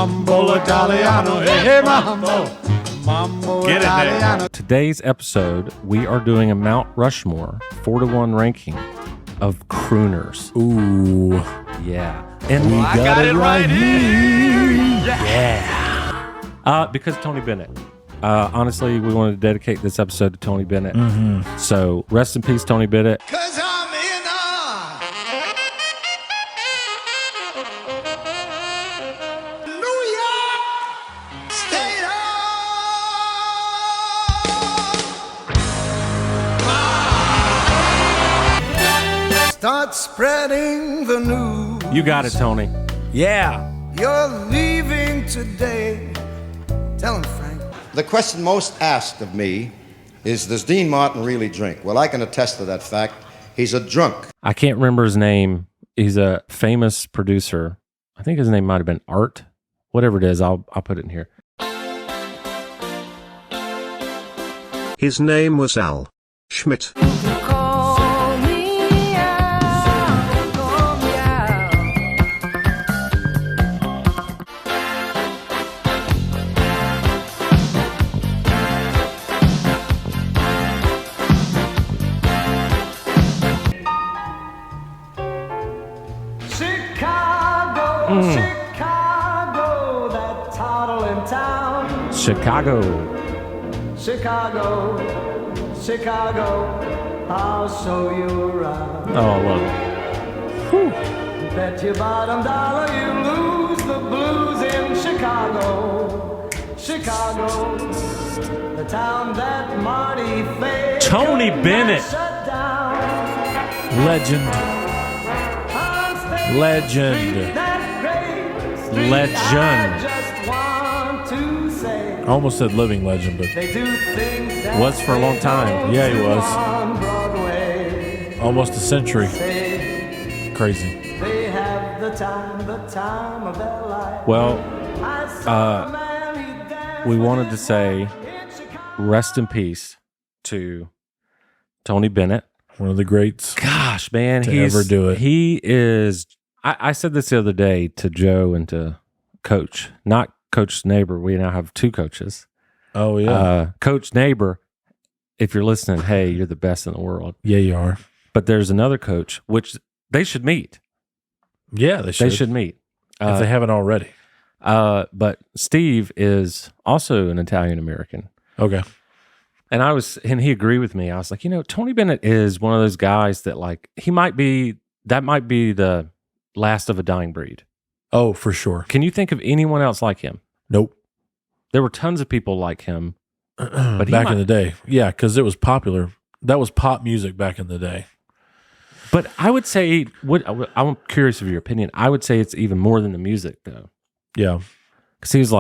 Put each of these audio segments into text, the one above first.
Mambo Italiano, hey, mambo. Mambo Get it Italiano. there. Today's episode, we are doing a Mount Rushmore 4-to-1 ranking of crooners. Ooh. Yeah. And We got it right here. Yeah. Because Tony Bennett. Honestly, we wanted to dedicate this episode to Tony Bennett. Mm-hmm. So rest in peace, Tony Bennett. Cause I'm in New York State of Start spreading the news. You got it, Tony. Yeah. You're leaving today. Tell him, Frank. The question most asked of me is, does Dean Martin really drink? Well, I can attest to that fact. He's a drunk. I can't remember his name. He's a famous producer. I think his name might have been Art. Whatever it is, I'll put it in here. His name was Al Schmitt. Chicago, that toddling town. Chicago. Chicago, I'll show you around. Oh, I love it. Bet your bottom dollar you lose the blues in Chicago, the town that Marty Faye Tony Bennett. shut down. Legend. Legend. Legend. I almost said living legend, but Was for a long time. yeah, he was. Almost a century. Crazy. They have the time of their life. Well, we wanted to say rest in peace to Tony Bennett. One of the greats. Gosh, man, To he's ever do it. He is. I said this the other day to Joe and to Coach, not Coach Neighbor. We now have two coaches. Oh, yeah. Coach Neighbor, if you're listening, hey, you're the best in the world. Yeah, you are. But there's another coach, which they should meet. Yeah, they should. They should meet. If they haven't already. But Steve is also an Italian American. Okay. And he agreed with me. I was like, Tony Bennett is one of those guys that might be the last of a dying breed. Oh, for sure. Can you think of anyone else like him? Nope. There were tons of people like him, but back in the day. Yeah, because it was popular. That was pop music back in the day. But I would say, I'm curious of your opinion. I would say it's even more than the music, though. Yeah. Because he was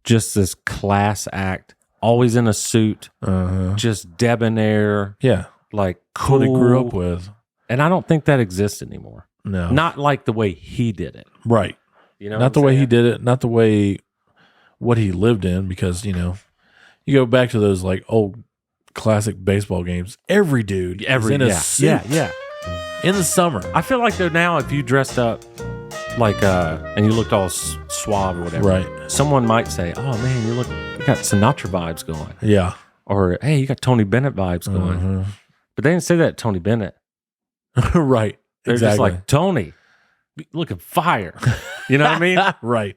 just this class act, always in a suit, just debonair. Yeah. Cool. That's what he grew up with. And I don't think that exists anymore. No. Not like the way he did it. Right. Not the way he did it, not the way what he lived in, because, you go back to those old classic baseball games. Every dude is in a suit. Yeah. In the summer. I feel like though now if you dressed up and you looked all suave or whatever, Right. someone might say, "Oh man, you got Sinatra vibes going," Yeah. or "Hey, you got Tony Bennett vibes going." But they didn't say that to Tony Bennett. Right. They're just like, Tony, looking fire. You know what I mean? Right.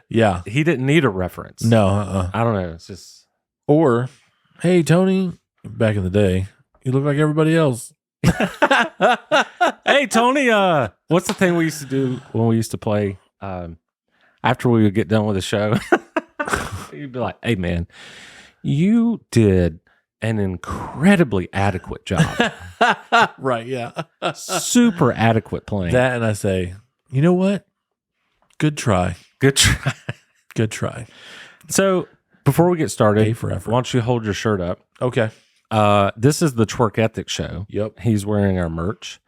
Yeah. He didn't need a reference. No. I don't know. It's just Or, hey, Tony, back in the day, you look like everybody else. Hey, Tony, what's the thing we used to do when we used to play after we would get done with the show? You'd be like, hey, man, you did an incredibly adequate job. Right, yeah. Super adequate playing. That, and I say, you know what? Good try. Good try. Good try. So before we get started, A for effort. why don't you hold your shirt up? Okay. This is the Twerk Ethic Show. Yep. He's wearing our merch.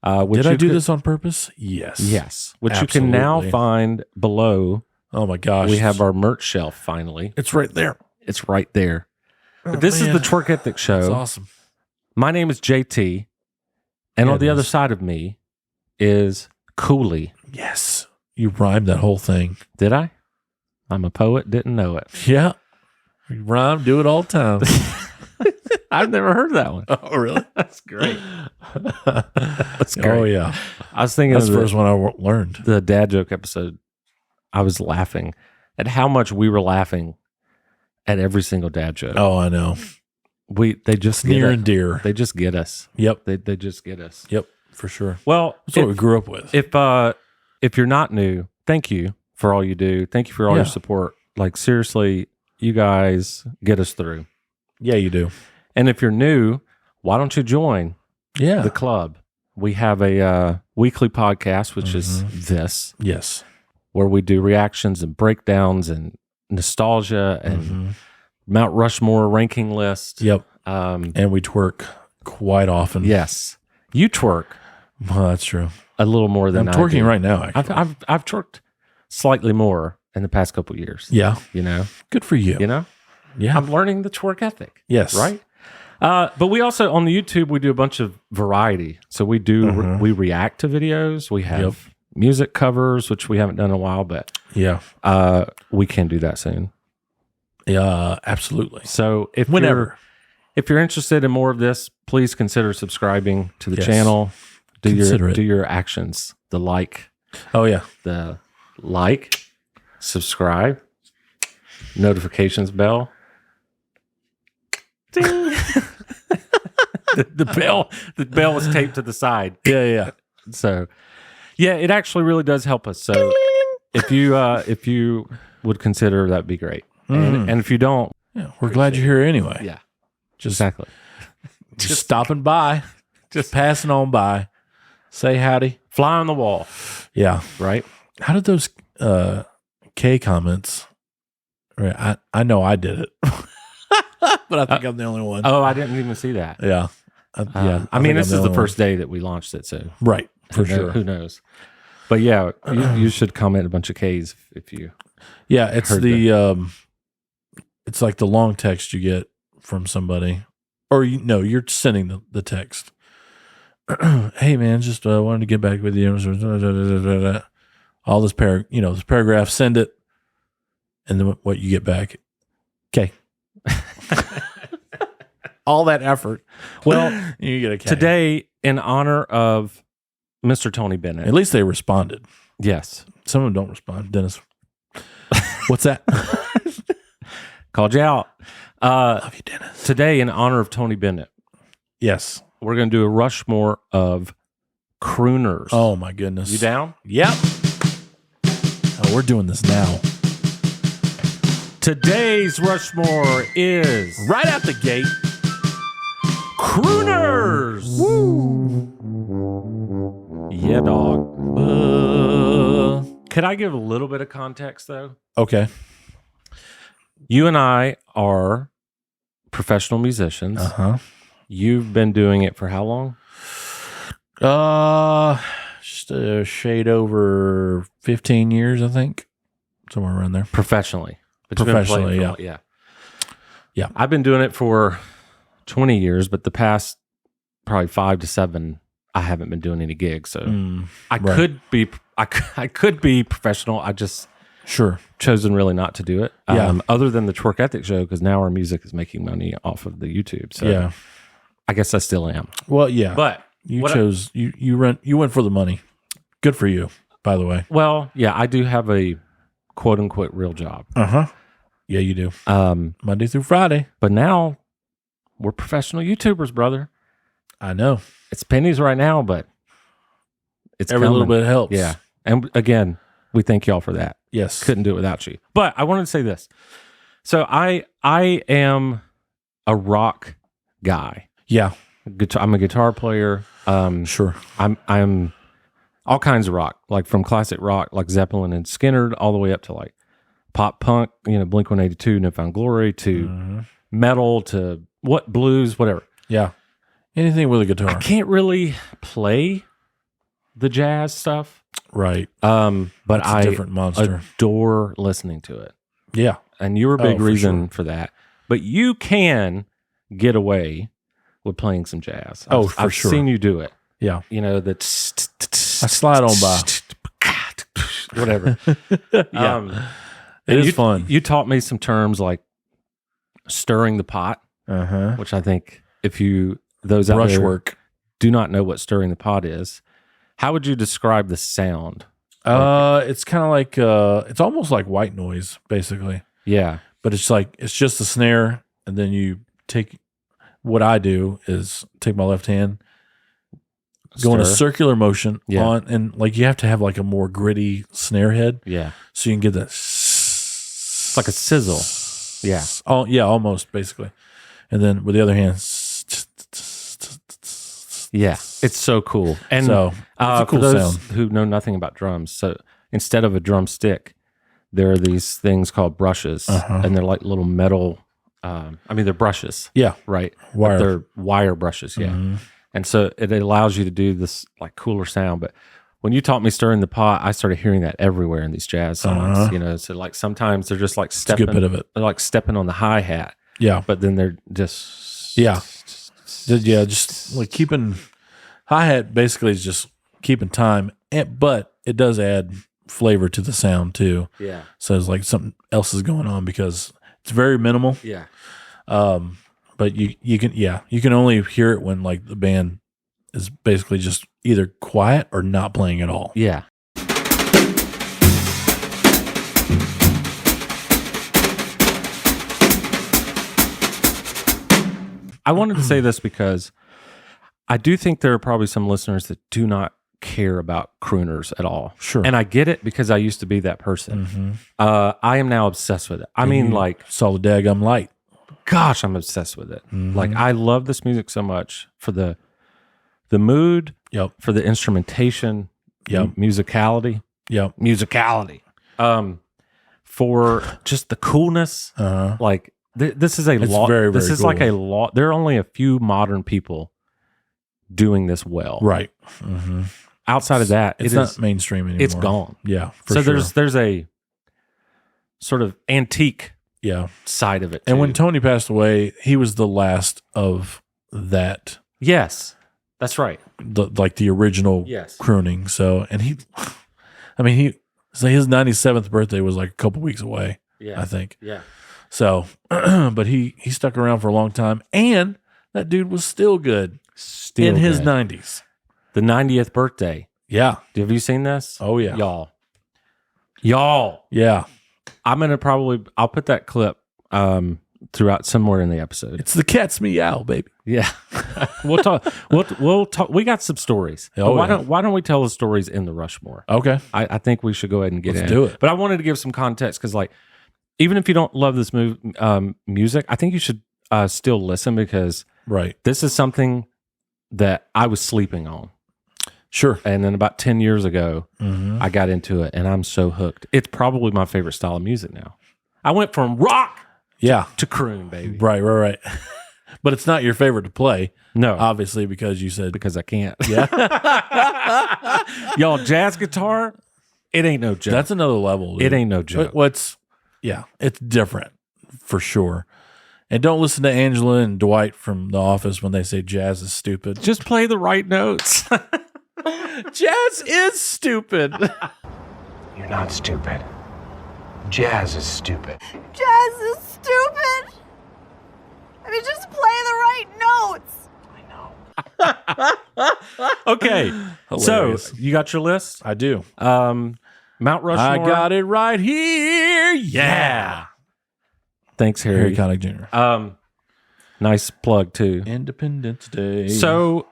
Did I do this on purpose? Yes. Yes. Which you can now find below. Oh my gosh. We have our merch shelf finally. It's right there. It's right there. But this is the Twerk Ethic Show. That's awesome. My name is JT. And on the other side of me is Cooley. Yes. You rhymed that whole thing. Did I? I'm a poet, didn't know it. Yeah. You rhyme, do it all the time. I've never heard that one. Oh, really? That's great. That's great. Oh, yeah. I was thinking That's of the first one I learned. the dad joke episode. I was laughing at how much we were laughing at every single dad joke. Oh, I know. They just get Near it. and dear. They just get us. Yep. They just get us. Yep. For sure. Well, That's what we grew up with. if you're not new, thank you for all you do. Thank you for all your support. Like, seriously, you guys get us through. Yeah, you do. And if you're new, why don't you join Yeah. the club? We have a weekly podcast, which is this, Yes. where we do reactions and breakdowns and nostalgia and Mount Rushmore ranking list. Yep. And we twerk quite often. Yes. You twerk Well, that's true. a little more than I'm I twerking do. right now, actually. I've twerked slightly more in the past couple of years. Yeah. You know? Good for you. You know? Yeah. I'm learning the twerk ethic. Yes. Right? But we also, on the YouTube, we do a bunch of variety. So we do, we react to videos. We have music covers, which we haven't done in a while, but Yeah. we can do that soon. Yeah, absolutely. So Whenever. if you're interested in more of this, please consider subscribing to the Yes. channel. Consider it. Do your actions. The like, Oh, subscribe, notifications bell. Ding. the bell was taped to the side. Yeah. So, yeah, it actually really does help us. So, if you would consider, that'd be great. And if you don't, Yeah. We're glad you're here anyway. yeah, Just, exactly. just stopping by. Just passing on by. Say howdy. Fly on the wall, Yeah. right? How did those K comments? Right. I know I did it. But I think I'm the only one. Oh, I didn't even see that. Yeah. Yeah. I mean, think this I'm is the only first day that we launched it, so one. Right. For who sure. who knows? But yeah, you should comment a bunch of K's if you. Yeah. It's Heard it's like the long text you get from somebody, or you're sending the text. Hey man, just wanted to get back with you. All this this paragraph, send it, and then what you get back. Okay. All that effort. Well, You get a K. today, in honor of Mr. Tony Bennett. At least they responded. Yes, Some of them don't respond. Dennis, what's that? called you out. Love you, Dennis. Today, in honor of Tony Bennett, Yes. we're going to do a Rushmore of crooners. Oh my goodness. You down? Yep. Oh, we're doing this now. Today's Rushmore is Right out the gate. crooners. Woo! Yeah, dog. Could I give a little bit of context though? Okay. You and I are professional musicians. Uh-huh. You've been doing it for how long? Just a shade over 15 years, I think. Somewhere around there. Professionally. But you've been playing Professionally, for a yeah. while. Yeah. I've been doing it for 20 years, but the past probably 5 to 7, I haven't been doing any gigs. So I right. could be professional. I just Sure. chosen really not to do it. Yeah. Other than the Twerk Ethic show, because now our music is making money off of the YouTube. So Yeah. I guess I still am. Well, yeah. But you what chose you went for the money. Good for you, by the way. well, yeah, I do have a quote unquote real job. Uh-huh. Yeah, you do. Monday through Friday. But now we're professional YouTubers, brother. I know. It's pennies right now, but it's Every little coming. bit helps. Yeah. And again, we thank y'all for that. Yes. Couldn't do it without you. But I wanted to say this. So I am a rock guy. Yeah. I'm a guitar player. Sure. I'm all kinds of rock, like from classic rock, like Zeppelin and Skinner, all the way up to like pop punk, Blink 182, No Found Glory, to metal, to blues, whatever. Yeah. Anything with a I guitar. can't really play the jazz stuff. Right. But That's a I different monster. adore listening to it. Yeah. And you're a big for reason for that. But you can get away with playing some jazz. I've sure. seen you do it. Yeah. I slide on by. whatever. Yeah. It is fun. You taught me some terms like stirring the pot, Uh-huh. which I think if those out there Brushwork. do not know what stirring the pot is, how would you describe the sound? It's kind of like it's almost like white noise, basically. Yeah. But it's just a snare, and then you take. What I do is take my left hand, go in a Stir. circular motion Yeah. on, and like you have to have like a more gritty snare head, Yeah. so you can get that. It's like a sizzle. Yeah. Oh yeah, almost basically. And then with the other hand, Yeah. It's so cool. And so it's a cool for those sound. who know nothing about drums, so instead of a drumstick, there are these things called brushes, and they're like little metal. They're brushes, Yeah, right? Wire. But they're wire brushes, yeah. And so it allows you to do this like cooler sound. But when you taught me stirring the pot, I started hearing that everywhere in these jazz songs. You know, so like sometimes they're just like it's a stepping, good bit of it. they're like stepping on the hi hat, Yeah, but then they're just yeah, just like keeping hi-hat basically is just keeping time, but it does add flavor to the sound too. yeah, So it's like something else is going on because it's very minimal. yeah. But you can only hear it when like the band is basically just either quiet or not playing at all. Yeah. I wanted to say this because I do think there are probably some listeners that do not care about crooners at all. Sure. And I get it because I used to be that person. I am now obsessed with it. I mean, like, Saw the daggum light. gosh, I'm obsessed with it. Like, I love this music so much for the mood, Yep. for the instrumentation, Yep. musicality, for just the coolness. Like this is a It's lot. very, This very is like cool. a lot. There are only a few modern people doing this well. Right. Outside of that, It's it not is. mainstream anymore. It's gone. Yeah. For So sure. there's a sort of antique yeah. side of it. And too. when Tony passed away, he was the last of that, yes, that's right. like the original Yes. crooning. So, and so his 97th birthday was like a couple weeks away, Yeah, I think. yeah. So, but he stuck around for a long time, and that dude was still good Still in his good. 90s. The 90th birthday. Yeah. Have you seen this? Oh, yeah. Y'all. Yeah. I'm gonna I'll put that clip throughout somewhere in the episode. It's the cat's meow, baby. Yeah. we'll talk. We'll talk. We got some stories. Oh, But yeah. why don't we tell the stories in the Rushmore? Okay. I think we should go ahead and get Let's in. do it. But I wanted to give some context because, like, even if you don't love this music, I think you should still listen because Right. this is something that I was sleeping on. Sure. And then about 10 years ago, Mm-hmm. I got into it and I'm so hooked. It's probably my favorite style of music now. I went from rock Yeah. to croon, baby. Right. But it's not your favorite to play, No, obviously, because you said, because I can't. yeah, Y'all, jazz guitar, it ain't no joke. that's another level. It dude. ain't no joke. It's different for sure. And don't listen to Angela and Dwight from The Office when they say jazz is stupid. Just play the right notes. Jazz is stupid. You're not stupid. Jazz is stupid. Jazz is stupid. I mean, just play the right notes. Okay. Hilarious. So, you got your list? I do. Mount Rushmore. I got it right here. Yeah. Thanks, Harry Harry. Connick Jr. Nice plug, too. Independence Day. So,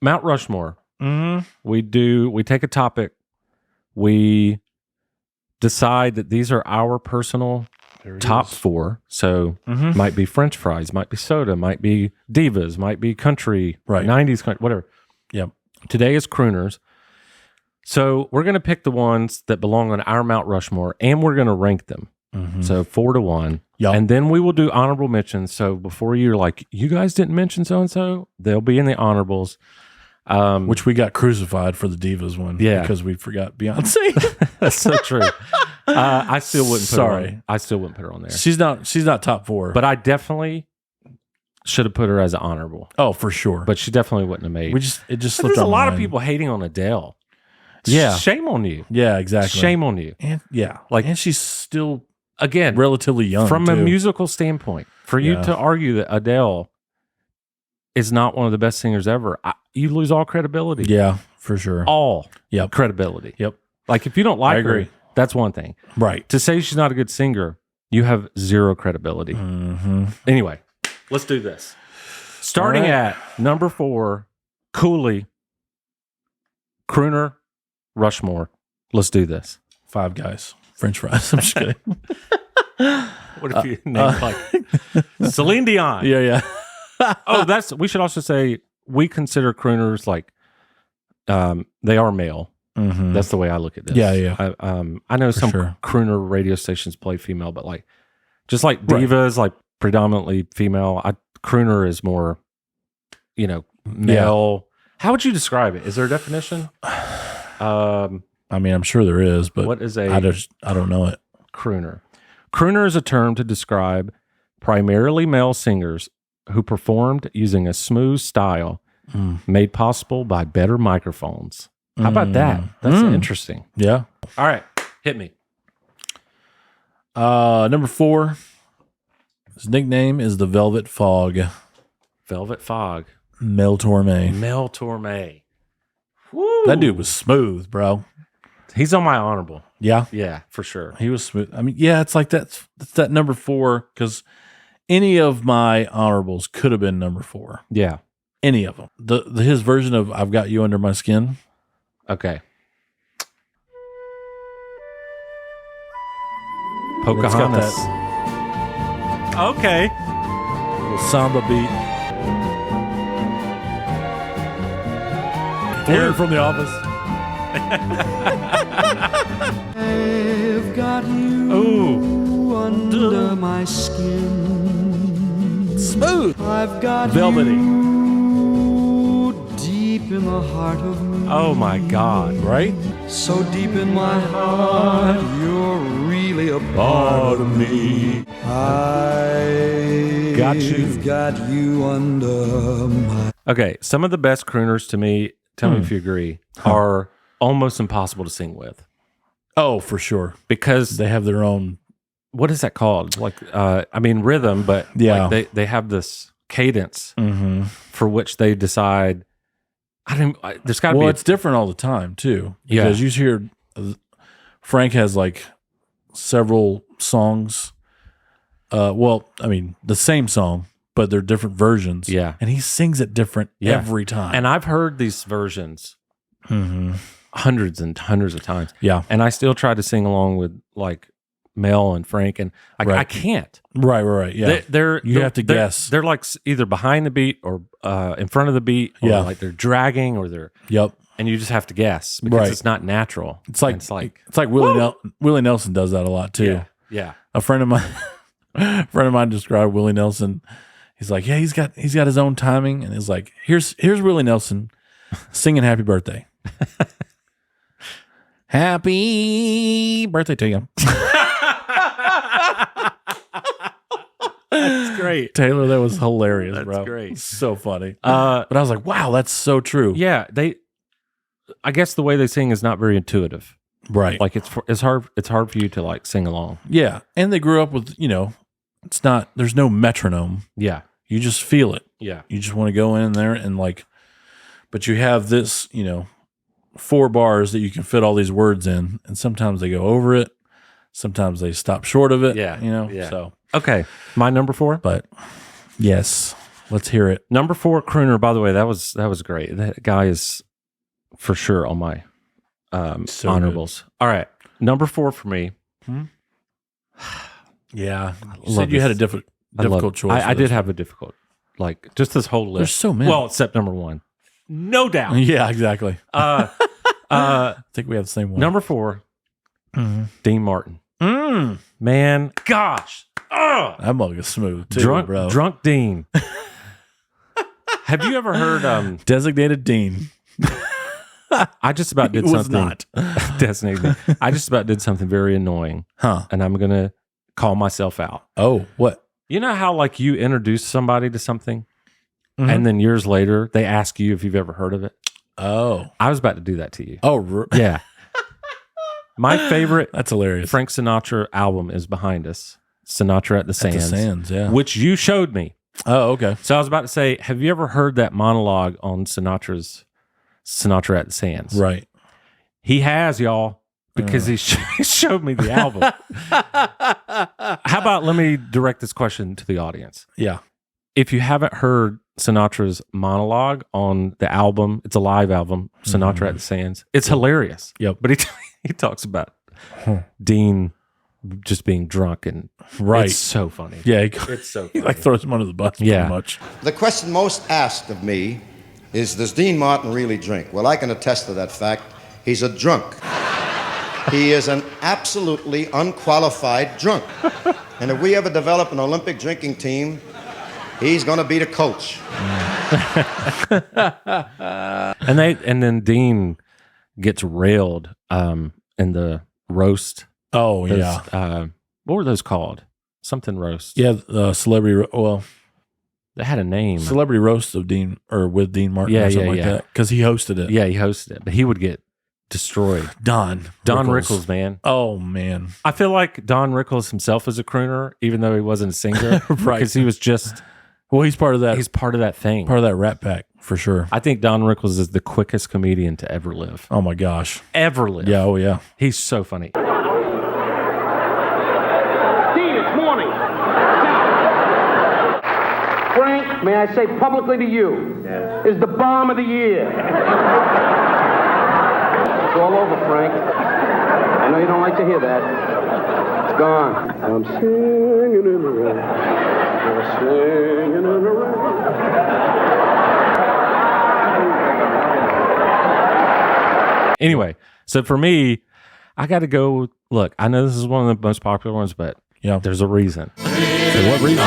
Mount Rushmore. Mhm. We take a topic, we decide that these are our personal There it top is. 4. So Mhm. might be French fries, might be soda, might be divas, might be country, Right. 90s country, whatever. Yep. Today is crooners. So we're going to pick the ones that belong on our Mount Rushmore and we're going to rank them. Mhm. So 4-1. Yep. And then we will do honorable mentions. So before you're like, you guys didn't mention so-and-so, they'll be in the honorables. Which we got crucified for the Divas one. Yeah. Because we forgot Beyonce. That's so true. I still wouldn't put her Sorry. on. I still wouldn't put her on there. she's not top 4. But I definitely should have put her as an honorable. oh, for sure. But she definitely wouldn't have made. it just But slipped there's a our lot of mind. people hating on Adele. Yeah. Shame on you. Yeah, exactly. Shame on you. And Like- and she's still Again, relatively young from a too. musical standpoint, for you Yeah. to argue that Adele is not one of the best singers ever, you lose all credibility. Yeah, for sure. All Yep. credibility. Yep. Like if you don't like I agree. her, that's one thing. Right. To say she's not a good singer, you have zero credibility. Mm-hmm. Anyway, let's do this. Starting All right. at number 4, Cooley, Crooner, Rushmore. Let's do this. Five Guys. French fries. I'm just kidding. What if you name like Celine Dion? yeah. Oh, we should also say we consider crooners like they are male. Mm-hmm. That's the way I look at this. Yeah. I know some sure. crooner radio stations play female, but like just like Right. divas, like predominantly female. Crooner is more, male. How would you describe it? Is there a definition? I mean, I'm sure there is, but What is I don't know it. crooner? Crooner is a term to describe primarily male singers who performed using a smooth style made possible by better microphones. How about that? That's interesting. Yeah. All right, hit me. Number 4. His nickname is the Velvet Fog. Velvet Fog. Mel Torme. Mel Torme. Woo. That dude was smooth, bro. He's on my honorable. Yeah. Yeah, for sure. He was smooth. I mean, yeah, it's like that's that number 4 because any of my honorables could have been number 4. Yeah. Any of them. His version of "I've Got You Under My Skin." Okay. It's got Pocahontas. Okay. Little samba beat. Flirting from the office. I've got you Ooh. under my skin. Smooth. I've got Velvety. you deep in the heart of me. Oh my God. Right? So deep in my heart, you're really a part of me. I've Got you. got you under my. Okay. Some of the best crooners to me, tell me if you agree, are almost impossible to sing with Oh, for sure. because They have their own. what is that called? Like, rhythm, but Yeah. like they have this cadence Mm-hmm. for which they decide. There's got to Well, be. it's different all the time too. Yeah. Because you hear Frank has like several songs. The same song, but they're different versions. Yeah. And he sings it different Yeah. every time. And I've heard these versions Mhm. hundreds and hundreds of times. Yeah. And I still try to sing along with like Mel and Frank, and I Right. can't. Right. Yeah. They're have to guess. They're like either behind the beat or in front of the beat, or Yeah. like they're dragging, or Yep. and you just have to guess because Right. it's not natural. It's like And Willie Nelson does that a lot too. yeah. A friend of mine described Willie Nelson. He's like, yeah, he's got his own timing, and he's like, here's Willie Nelson singing "Happy Birthday." Happy birthday to you. That's great. Taylor, that was hilarious, That's bro. great. So funny. But But I was like, wow, that's so true. yeah, I guess the way they sing is not very intuitive. Right. Like it's hard for you to like sing along. Yeah. And they grew up with, there's no metronome. Yeah. You just feel it. Yeah. You just want to go in there and but you have this, 4 bars that you can fit all these words in. And sometimes they go over it. Sometimes they stop short of it. Yeah. Yeah. So, Okay. My number 4. but yes, let's hear it. Number 4, crooner. By the way, that was great. That guy is for sure on my So honorables. All right, number 4 for me. Yeah. You love said you had a this. difficult choice. I for did this. have a difficult, like just this whole list. There's so many. Well, except number 1, no doubt. Yeah, exactly. uh, I think we have the same one. number 4, Dean Martin. Mm. Man, gosh, That mug is smooth too, bro. drunk Dean. Have you ever heard? Designated Dean. I just about did He was something. not. Designated. I just about did something very annoying, Huh. and I'm gonna call myself out. Oh, what? You know how like you introduce somebody to something, Mhm. and then years later they ask you if you've ever heard of it. Oh. I was about to do that to you. Oh, Yeah. My favorite that's hilarious. Frank Sinatra album is behind us. Sinatra at the Sands. At the Sands, yeah. Which you showed me. Oh, okay. So I was about to say, have you ever heard that monologue on Sinatra at the Sands? Right. He has, y'all, because he showed me the album. How about let me direct this question to the audience? Yeah. If you haven't heard Sinatra's monologue on the album, it's a live album, Sinatra at the Sands. It's hilarious. Yep. But he talks about Dean just being drunk and it's so funny. Yeah. It's so funny. He like throws him under the bus pretty much. The question most asked of me is, does Dean Martin really drink? Well, I can attest to that fact. He's a drunk. He is an absolutely unqualified drunk. And if we ever develop an Olympic drinking team, he's going to be the coach. And then Dean gets railed in the roast. Oh, yeah. What were those called? Something roast. Yeah, celebrity. Well, they had a name. Celebrity roast of Dean or with Dean Martin or something like that because he hosted it. Yeah, he hosted it, but he would get destroyed. Don Rickles, man. Oh man, I feel like Don Rickles himself is a crooner, even though he wasn't a singer, right? Because he was just. Well, he's part of that. He's part of that thing. Part of that Rat Pack for sure. I think Don Rickles is the quickest comedian to ever live. Oh my gosh, ever live. Yeah. Oh yeah. He's so funny. Frank, may I say publicly to you, is the bomb of the year. It's all over, Frank. I know you don't like to hear that. It's gone. I'm singing in the rain. I'm singing in the rain. Anyway, so for me, I got to go. Look, I know this is one of the most popular ones, but yeah, there's a reason. So what reason?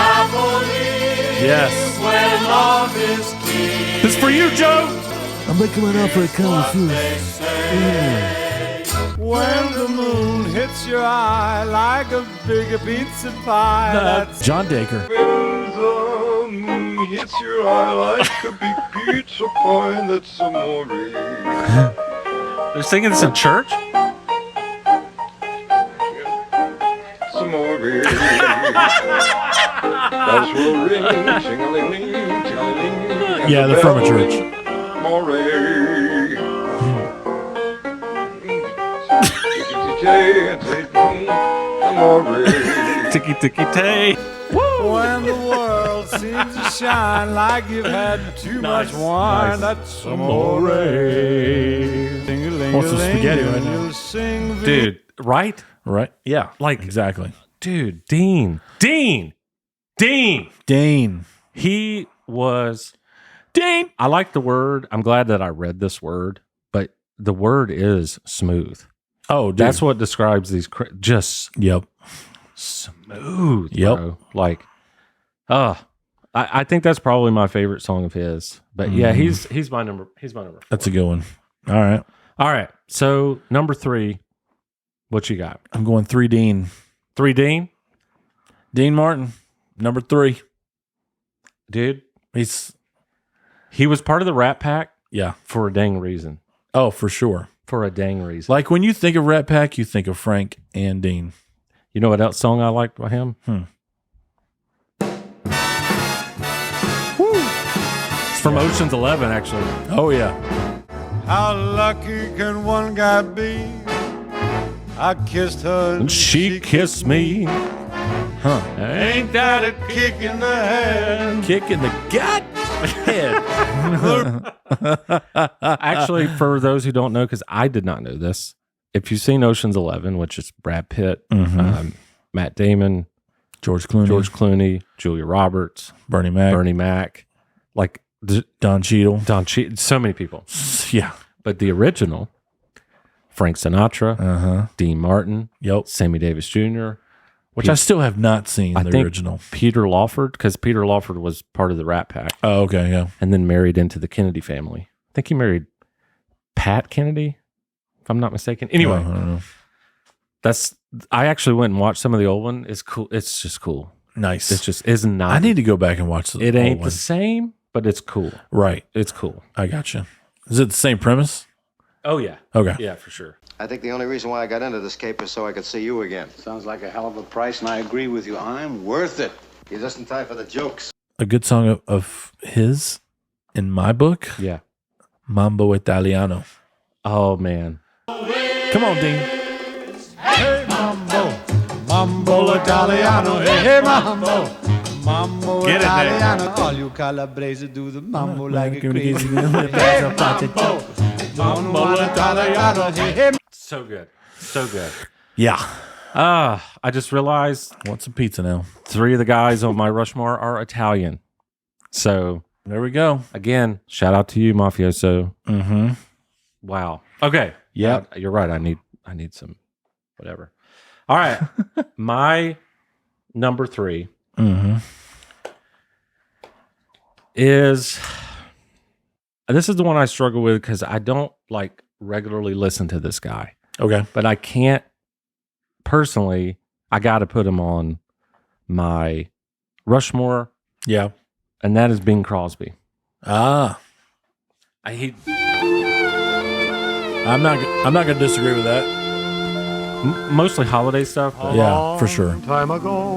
Yes. This is for you, Joe. I'm coming up for a couple When the moon hits your eye like a big pizza pie. That's John Dacre. when the moon hits your eye like a big pizza pie. That's amore. They're singing this in church? Amore. That's what ring, ting-a-ling-ling, ting-a-ling. Yeah, they're from a church. Amore. Ticky ticky tay. When the world seems to shine like you've had too much wine, that's amore. Want some spaghetti right now. You'll sing Dude, right? Right? Yeah. Like, exactly. Dude, Dean. He was Dean. I like the word. I'm glad that I read this word, but the word is smooth. Oh, dude. That's what describes these. Just Yep. smooth. Yep. Bro. Like, I think that's probably my favorite song of his. But yeah, he's my number. He's my number 4. That's a good one. All right. All right. So number 3, what you got? I'm going 3 Dean. 3 Dean? Dean Martin, number 3. Dude, he was part of the Rat Pack. Yeah. For a dang reason. Oh, for sure. For a dang reason. Like when you think of Rat Pack, you think of Frank and Dean. You know what else song I liked by him? It's from Ocean's 11, actually. Oh, yeah. How lucky can one guy be? I kissed her And she kissed me. Huh. Ain't that a kick in the head? Kick in the gut head. Actually, for those who don't know, because I did not know this, if you've seen Ocean's 11, which is Brad Pitt, Matt Damon, George Clooney, Julia Roberts, Bernie Mac, like Don Cheadle, so many people. Yeah. But the original, Frank Sinatra, Dean Martin, Sammy Davis Jr., which I still have not seen the original. Peter Lawford, because Peter Lawford was part of the Rat Pack. Oh, okay, yeah. And then married into the Kennedy family. I think he married Pat Kennedy, if I'm not mistaken. Anyway, I don't know. I actually went and watched some of the old one. It's cool. It's just cool. Nice. It's just is not. I need to go back and watch the It ain't old the same, but it's cool. Right. It's cool. I gotcha. Is it the same premise? Oh, yeah. Okay. Yeah, for sure. I think the only reason why I got into this cape is so I could see you again. Sounds like a hell of a price, and I agree with you. I'm worth it. You're just in time for the jokes. A good song of his, in my book, Yeah. Mambo Italiano. Oh, man. Come on, Dean. Hey, mambo, mambo Italiano. Hey, mambo, mambo Get it there. Italiano. All you Calabrese do the mambo like a crazy. Hey, mambo, mambo Italiano. Hey, So good. So good. Yeah. I just realized Want some pizza now. 3 of the guys on my Rushmore are Italian. So, There we go. again, shout out to you, Mafioso. Mm-hmm. Wow. Okay. Yep. You're right. I need some whatever. All right. My number 3 Mm-hmm. is this is the one I struggle with because I don't like regularly listen to this guy, Okay. but I can't personally. I got to put him on my Rushmore, Yeah. and that is Bing Crosby. Ah. He I'm not going to disagree with that. mostly holiday stuff, but Yeah, for sure. time ago,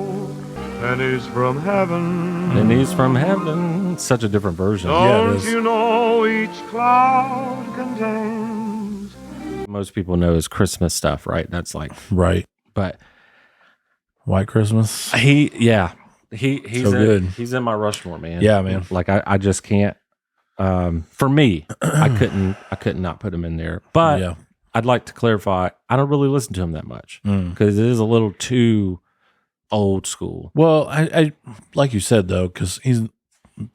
and he's from heaven. and he's from heaven. Such a different version. Yeah, it is. You know each cloud contains. Most people know his Christmas stuff, right? That's like, Right. but White Christmas. he's So good. He's in my Rushmore, man. Yeah, man. Like I just can't. For me, I couldn't not put him in there. But Yeah. I'd like to clarify, I don't really listen to him that much Mm. because it is a little too old school. Well, I like you said, though, because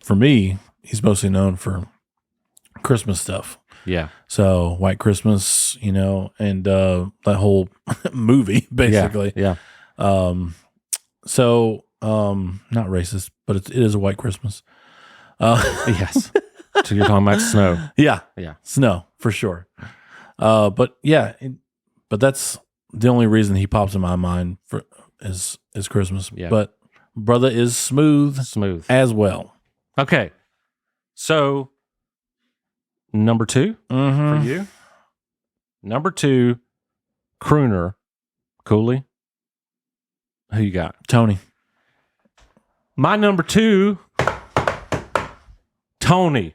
for me, he's mostly known for Christmas stuff. Yeah. So White Christmas, and that whole movie, basically. Yeah. So, not racist, but it is a White Christmas. Yes. So you're talking about snow. Yeah. Yeah. Snow, for sure. But yeah, but that's the only reason he pops in my mind is Christmas. Yeah. But brother is smooth Smooth. as well. Okay. So number 2 Mm-hmm. for you. Number 2, crooner, Cooley. Who you got? Tony. My number 2, Tony.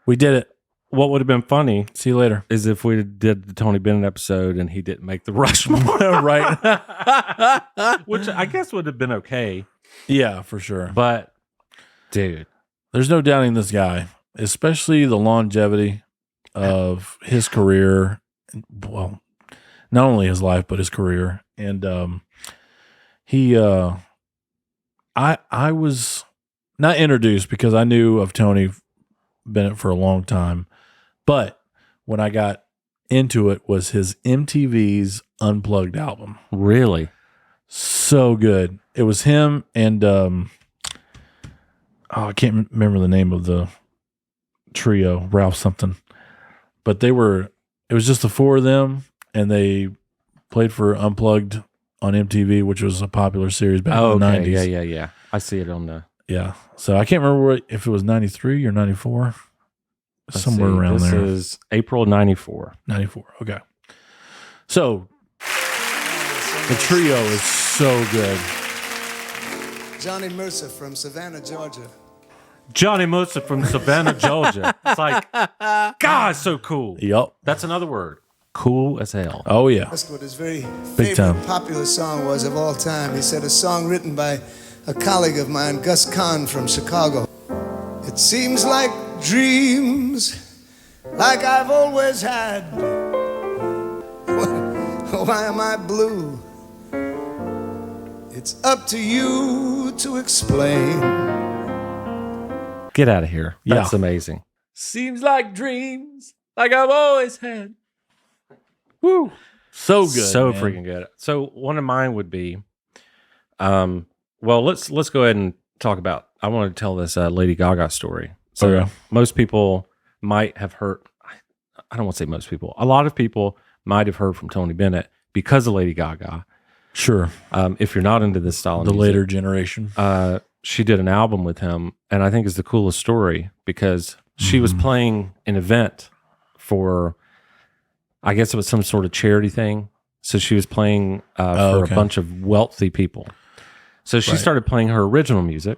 We did it. What would have been funny See you later. is if we did the Tony Bennett episode and he didn't make the Rushmore, Right. which I guess would have been okay. Yeah, for sure. But, dude, There's no doubting this guy, especially the longevity of his career. Well, not only his life, but his career. And I was not introduced because I knew of Tony Bennett for a long time. But when I got into it was his MTV's Unplugged album. really? So good. It was him and I can't remember the name of the trio, Ralph something. But it was just the 4 of them, and they played for Unplugged on MTV, which was a popular series back in the 90s. Yeah. I see it on the Yeah. So I can't remember if it was 93 or 94. let's Somewhere see, around this there. is April 94. 94. Okay. So the trio is so good. Johnny Mercer from Savannah, Georgia. Johnny Mercer from Savannah, Georgia. It's like, God, so cool. Yup. That's another word. Cool as hell. Oh, yeah. That's what his very Big favorite time. popular song was of all time. He said a song written by a colleague of mine, Gus Kahn from Chicago. It seems like dreams, like I've always had. Why am I blue? It's up to you to explain. Get out of here. Yeah. That's amazing. Seems like dreams, like I've always had. Woo. So good. So man. freaking good. So one of mine would be, well, let's go ahead and talk about. I want to tell this Lady Gaga story. So Okay. most people might have heard. I don't want to say most people. A lot of people might have heard from Tony Bennett because of Lady Gaga. Sure. If you're not into this style of The music, later generation. she did an album with him, and I think it's the coolest story because she was playing an event for, I guess it was some sort of charity thing. So she was playing for a bunch of wealthy people. So she started playing her original music,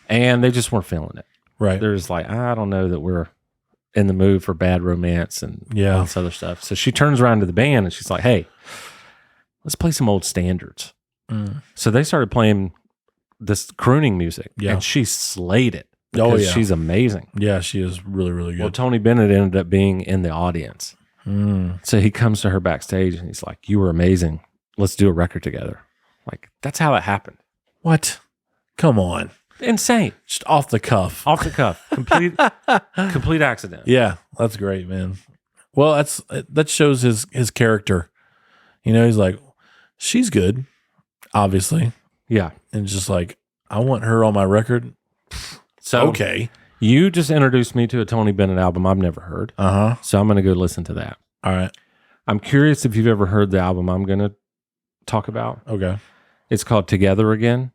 and they just weren't feeling it. Right. They're just like, I don't know that we're in the mood for Bad Romance and all this other stuff. So she turns around to the band and she's like, hey, let's play some old standards. So they started playing this crooning music, and she slayed it. She's amazing. Yeah, she is really, really good. Well, Tony Bennett ended up being in the audience. So he comes to her backstage and he's like, you were amazing. Let's do a record together. Like, that's how it happened. What? Come on. Insane. Just off the cuff. Off the cuff. Complete accident. Yeah, that's great, man. Well, that shows his character. You know, he's like, she's good, obviously. Yeah. And just like, I want her on my record. So okay. You just introduced me to a Tony Bennett album I've never heard. So I'm going to go listen to that. All right. I'm curious if you've ever heard the album I'm going to talk about. Okay. It's called Together Again,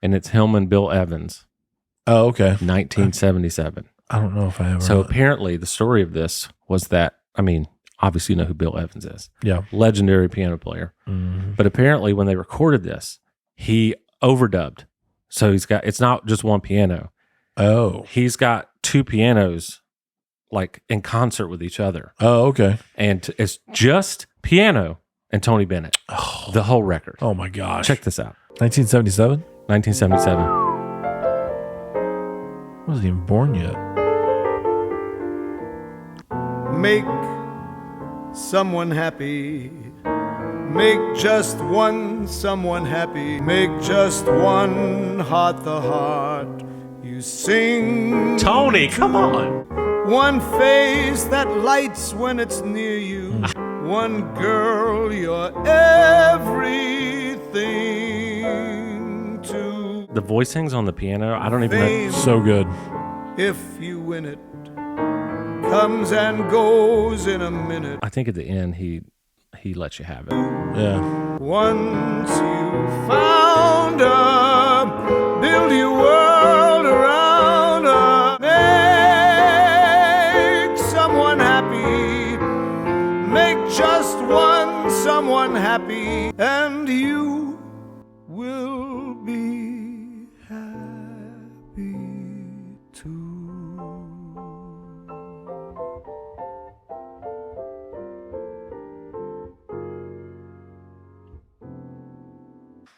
and it's him and Bill Evans. Oh, okay. 1977. I don't know if I ever. So apparently the story of this was that, I mean, obviously you know who Bill Evans is. Yeah. Legendary piano player. But apparently when they recorded this, he overdubbed. So it's not just one piano. Oh. He's got two pianos like in concert with each other. Oh, okay. And it's just piano and Tony Bennett. The whole record. Oh my gosh. Check this out. 1977? 1977. I wasn't even born yet. Make someone happy. Make just one someone happy. Make just one heart the heart you sing. Tony, come on. One face that lights when it's near you. One girl you're everything to. The voicings on the piano, I don't even know. So good. If you win it, comes and goes in a minute. I think at the end he lets you have it. Yeah. Once you found her, build your world around her. Make someone happy. Make just one someone happy, and you will be happy too.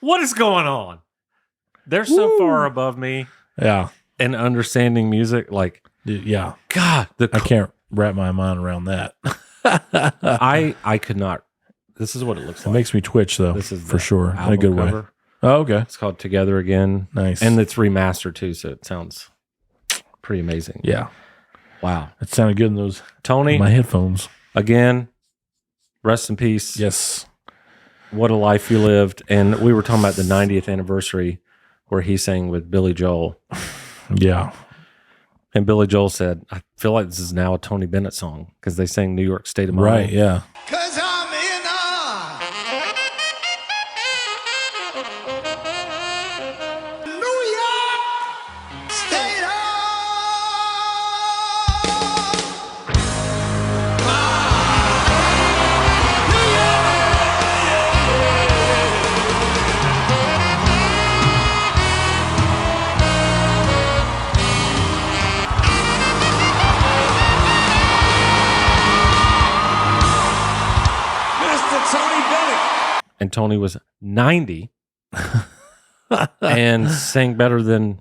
What is going on? They're so far above me. Yeah. And understanding music, like, yeah. God, I can't wrap my mind around that. I could not. This is what it looks It like. makes me twitch, though, This is for sure, in a album good cover. way. Oh, okay. It's called Together Again. Nice. And it's remastered too, so it sounds pretty amazing. Yeah. Wow. It sounded good in those Tony, my headphones. again, rest in peace. Yes. What a life you lived. And we were talking about the 90th anniversary where he sang with Billy Joel. Yeah. And Billy Joel said, I feel like this is now a Tony Bennett song because they sang New York State of Mind. Right, yeah. 'Cause I'm in New York State of And Tony was 90 and sang better than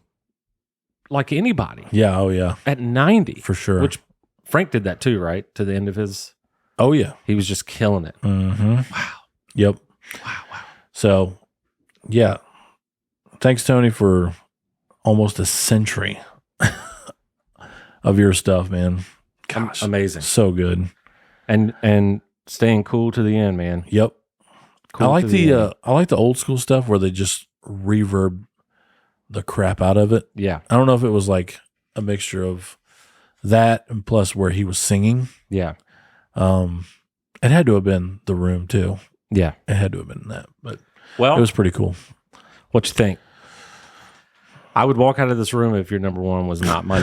like anybody Yeah, oh yeah. at 90. For sure. Which Frank did that too, right? To the end of his, Oh yeah. he was just killing it. Mm-hmm. Wow. Yep. Wow. So yeah. Thanks, Tony, for almost a century of your stuff, man. Gosh. Amazing. So good. And staying cool to the end, man. Yep. Cool I like to the I like the old school stuff where they just reverb the crap out of it. Yeah. I don't know if it was like a mixture of that and plus where he was singing. Yeah. It had to have been The Room too. Yeah. It had to have been that, but Well, it was pretty cool. what you think? I would walk out of this room if your number one was not my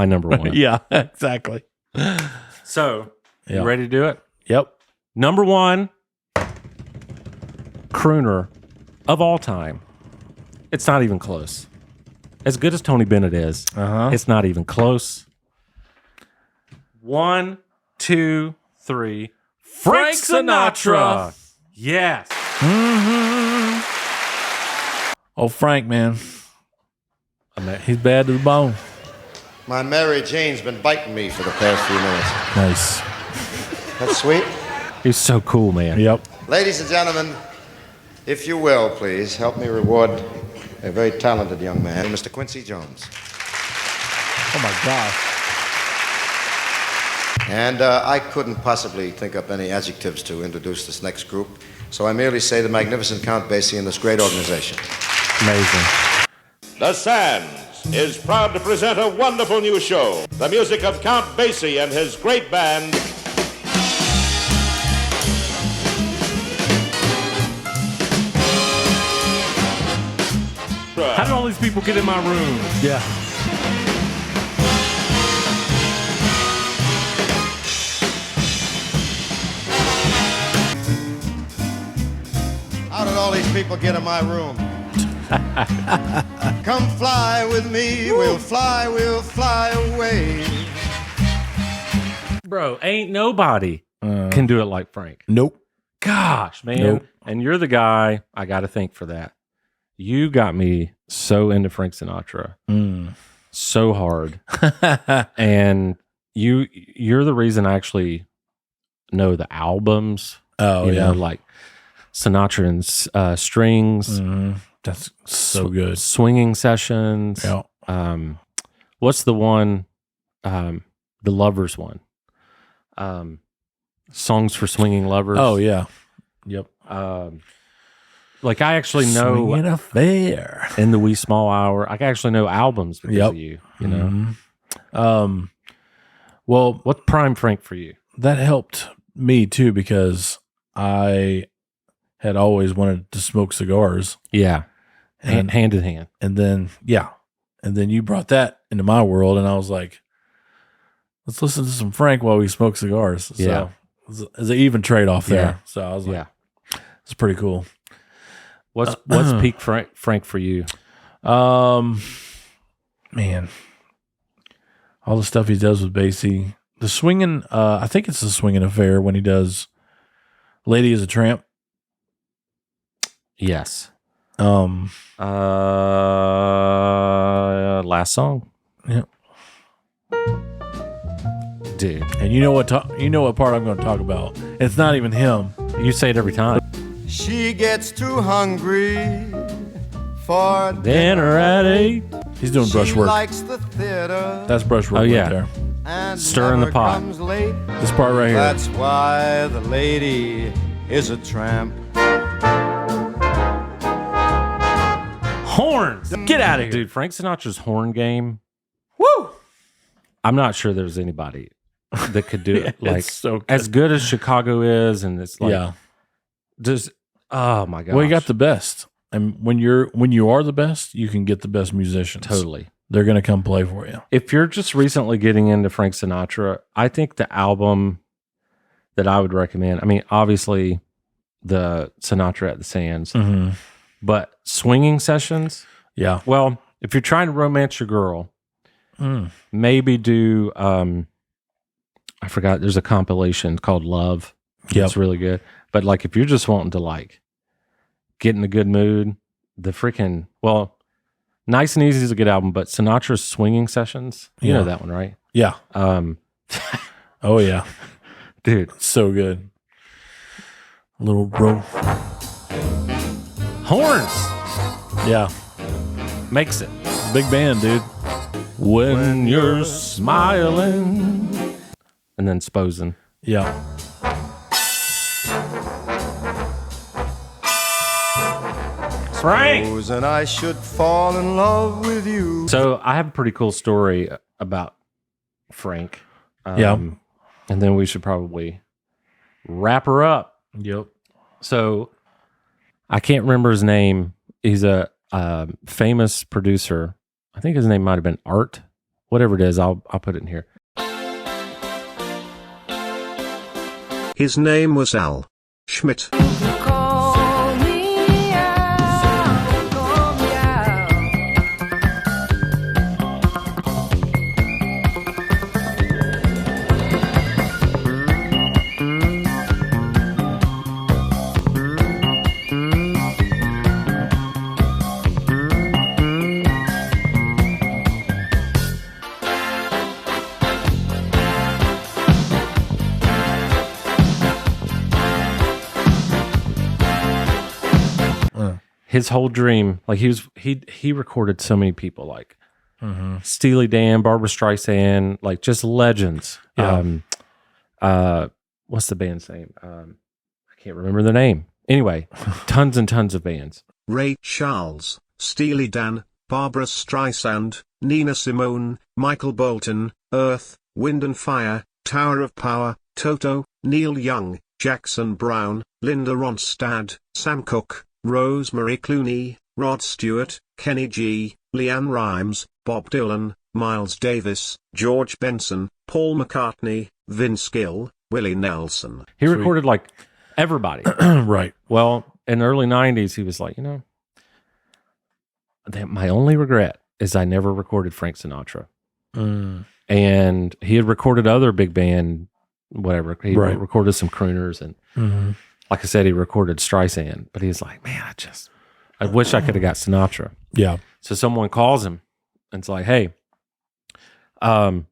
number one. Yeah, exactly. So, Yeah. you ready to do it? Yep. Number one crooner of all time. It's not even close. As good as Tony Bennett is, it's not even close. 1, 2, 3. Frank Sinatra. Yes. Oh, Frank, man. He's bad to the bone. My Mary Jane's been biting me for the past few minutes. Nice. That's sweet. He's so cool, man. Yep. Ladies and gentlemen, if you will, please, help me reward a very talented young man, Mr. Quincy Jones. Oh, my gosh. And I couldn't possibly think up any adjectives to introduce this next group, so I merely say the magnificent Count Basie and this great organization. Amazing. The Sands is proud to present a wonderful new show. The music of Count Basie and his great band. How did all these people get in my room? Yeah. How did all these people get in my room? Come fly with me, we'll fly away. Bro, ain't nobody can do it like Frank. Nope. Gosh, man. Nope. And you're the guy I got to thank for that. You got me so into Frank Sinatra. So hard. And you're the reason I actually know the albums. Oh, you yeah. know, like Sinatra and Strings. That's so good. Swinging Sessions. Yeah. What's the one? The Lovers one. Songs for Swinging Lovers. Oh, yeah. Yep. Like I actually know Swinging Affair. In the Wee Small Hour. I actually know albums because of you. You know. Well, what's prime Frank for you? That helped me too because I had always wanted to smoke cigars. Yeah. And hand in hand. And then you brought that into my world, and I was like, let's listen to some Frank while we smoke cigars. So Yeah. it's an even trade off there. Yeah. So I was like, it's pretty cool. What's peak Frank for you? Man, all the stuff he does with Basie, the swinging. I think it's the Swinging Affair when he does "Lady Is a Tramp." Yes. Last song. Yeah. Dude. And you know what part I'm going to talk about. It's not even him. You say it every time. She gets too hungry for dinner at 8. He's doing brush work. Likes the theater. That's brush work right there. And stirring the pot. This part right here. That's why the lady is a tramp. Horns. Get out of here. Dude, Frank Sinatra's horn game. Woo! I'm not sure there's anybody that could do it like so good. as good as Chicago is, and it's like just oh my god. Well, you got the best. And when you are the best, you can get the best musicians. Totally. They're going to come play for you. If you're just recently getting into Frank Sinatra, I think the album that I would recommend, I mean, obviously the Sinatra at the Sands, but Swinging Sessions. Yeah. Well, if you're trying to romance your girl, maybe do, I forgot, there's a compilation called Love. Yep. It's really good. But like, if you're just wanting to like get in a good mood, the freaking, well, Nice and Easy is a good album, but Sinatra's Swinging Sessions, you know that one, right? Yeah. Oh yeah. Dude. So good. Little bro. Horns. Yeah. Makes it. Big band, dude. When you're smiling. And then Sposin. Yeah. Frank. And I should fall in love with you. So I have a pretty cool story about Frank. Yeah. And then we should probably wrap her up. Yep. So I can't remember his name. He's a famous producer I think his name might have been Art. Whatever it is, I'll put it in here. His name was Al Schmitt. His whole dream, like he recorded so many people, like Steely Dan, Barbra Streisand, like just legends. Yeah. What's the band's name? I can't remember the name. Anyway, tons and tons of bands. Ray Charles, Steely Dan, Barbra Streisand, Nina Simone, Michael Bolton, Earth, Wind and Fire, Tower of Power, Toto, Neil Young, Jackson Browne, Linda Ronstadt, Sam Cooke, Rosemary Clooney, Rod Stewart, Kenny G, Leanne Rimes, Bob Dylan, Miles Davis, George Benson, Paul McCartney, Vince Gill, Willie Nelson. He recorded like everybody. Right. Well, in the early 90s, he was like, my only regret is I never recorded Frank Sinatra. And he had recorded other big band, whatever. He recorded some crooners and like I said, he recorded Streisand, but he's like, man, I wish I could have got Sinatra. Yeah. So someone calls him and it's like, hey, you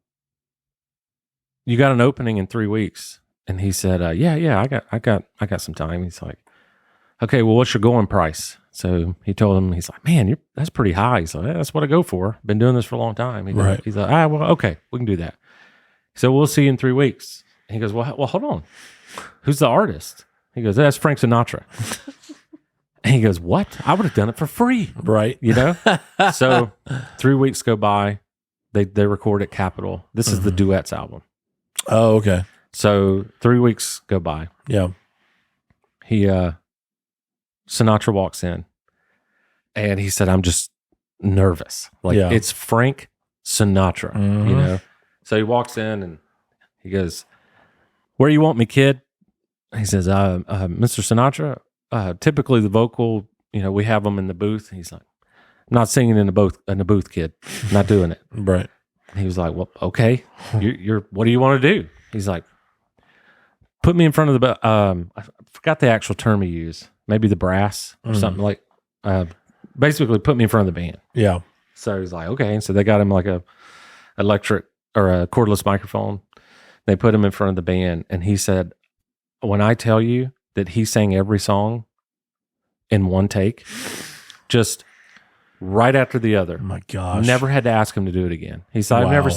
got an opening in 3 weeks. And he said, yeah, I got some time. He's like, okay, well, what's your going price? So he told him, he's like, man, that's pretty high. He's like, that's what I go for. Been doing this for a long time. He's like, well, okay, we can do that. So we'll see you in 3 weeks. And he goes, well, hold on. Who's the artist? He goes, that's Frank Sinatra. And he goes, what? I would have done it for free. Right. So 3 weeks go by. They record at Capitol. This is the Duets album. Oh, okay. So 3 weeks go by. Yeah. Sinatra walks in and he said, I'm just nervous. Like it's Frank Sinatra, So he walks in and he goes, where you want me, kid? He says, Mr. Sinatra, typically the vocal, we have them in the booth. He's like, I'm not singing in the booth, kid. I'm not doing it. Right. And he was like, well, okay. What do you want to do? He's like, put me in front of the, I forgot the actual term he used. Maybe the brass or something like, basically put me in front of the band. Yeah. So he's like, okay. And so they got him like a electric or a cordless microphone. They put him in front of the band. And he said, when I tell you that he sang every song in one take, just right after the other. Oh my gosh. Never had to ask him to do it again. He said, I've never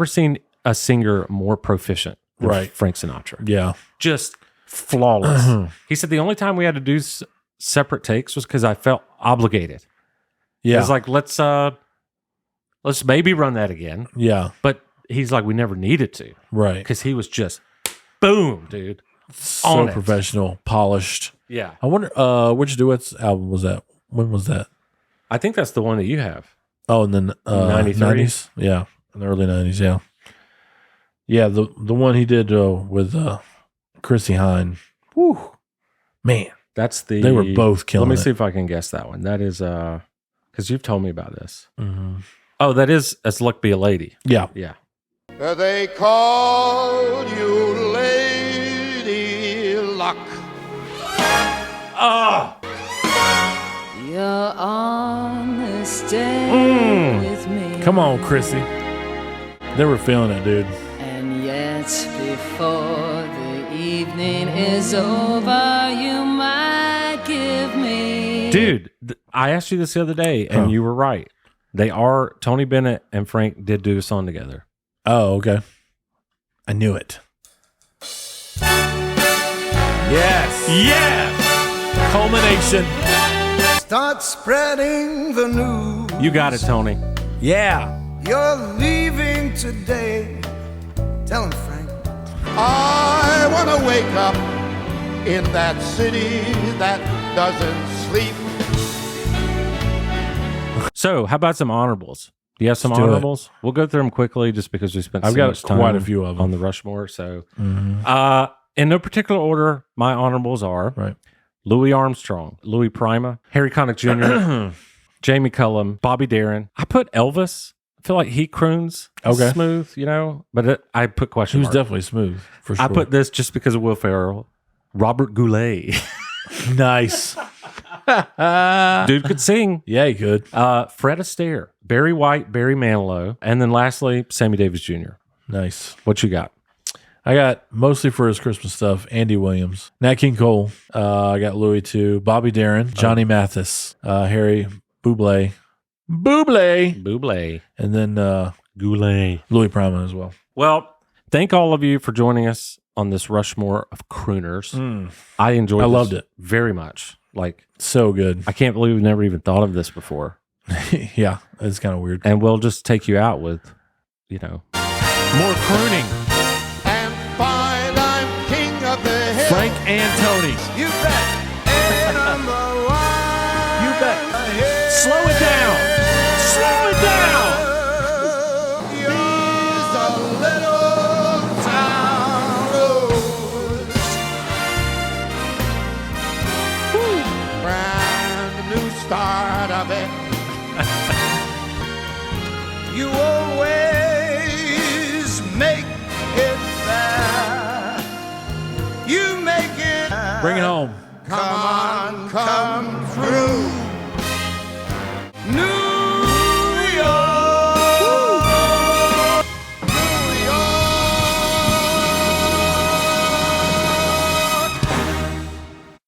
seen a singer more proficient than Frank Sinatra. Yeah. Just flawless. He said the only time we had to do separate takes was because I felt obligated. Yeah. It was like, let's maybe run that again. Yeah. But he's like, we never needed to. Right. Because he was just, boom, dude. So professional, polished. Yeah. I wonder, which Duets album was that? When was that? I think that's the one that you have. Oh, in the 90s? Yeah. In the early 90s, yeah. Yeah, the one he did with Chrissy Hine. Whew. Man. They were both killing it. Let me see if I can guess that one. That is, because you've told me about this. Mm-hmm. Oh, that is As Luck Be a Lady. Yeah. Yeah. They call you Lady Luck. Ah! You're on this day with me. Come on, Chrissy. They were feeling it, dude. And yet, before the evening is over, you might give me. Dude, I asked you this the other day, and you were right. Tony Bennett and Frank did do a song together. Oh, okay. I knew it. Yes. Yes. Culmination. Start spreading the news. You got it, Tony. Yeah. You're leaving today. Tell him, Frank. I want to wake up in that city that doesn't sleep. So, how about some honorables? Do you have some Let's do it. honorables? We'll go through them quickly just because we spent I've so got much time quite a few of them on the Rushmore. So, Mhm. In no particular order, my honorables are Right. Louis Armstrong, Louis Prima, Harry Connick Jr., Jamie Cullum, Bobby Darin. I put Elvis. I feel like he croons Okay. smooth, you know, but I put question Who's mark. definitely smooth for sure. I put this just because of Will Ferrell. Robert Goulet. nice. Dude could sing. Yeah, he could. Fred Astaire, Barry White, Barry Manilow, and then lastly, Sammy Davis Jr. Nice. What you got? I got mostly for his Christmas stuff, Andy Williams, Nat King Cole. I got Louis too, Bobby Darin, Johnny Mathis, Harry Bublé, and then Goulet, Louis Prima as well. Well, thank all of you for joining us on this Rushmore of crooners. I enjoyed I this loved it very much. Like, so good. I can't believe we've never even thought of this before. Yeah, it's kind of weird. And we'll just take you out with, you know, more crooning. And find I'm king of the hill. Frank and Tony. You bet. And I'm the one. You bet. Slow it down. Slow it down. These are little town roads. Brand new start of it. You always make it fair. You make it. Bring it home. Come on, come through.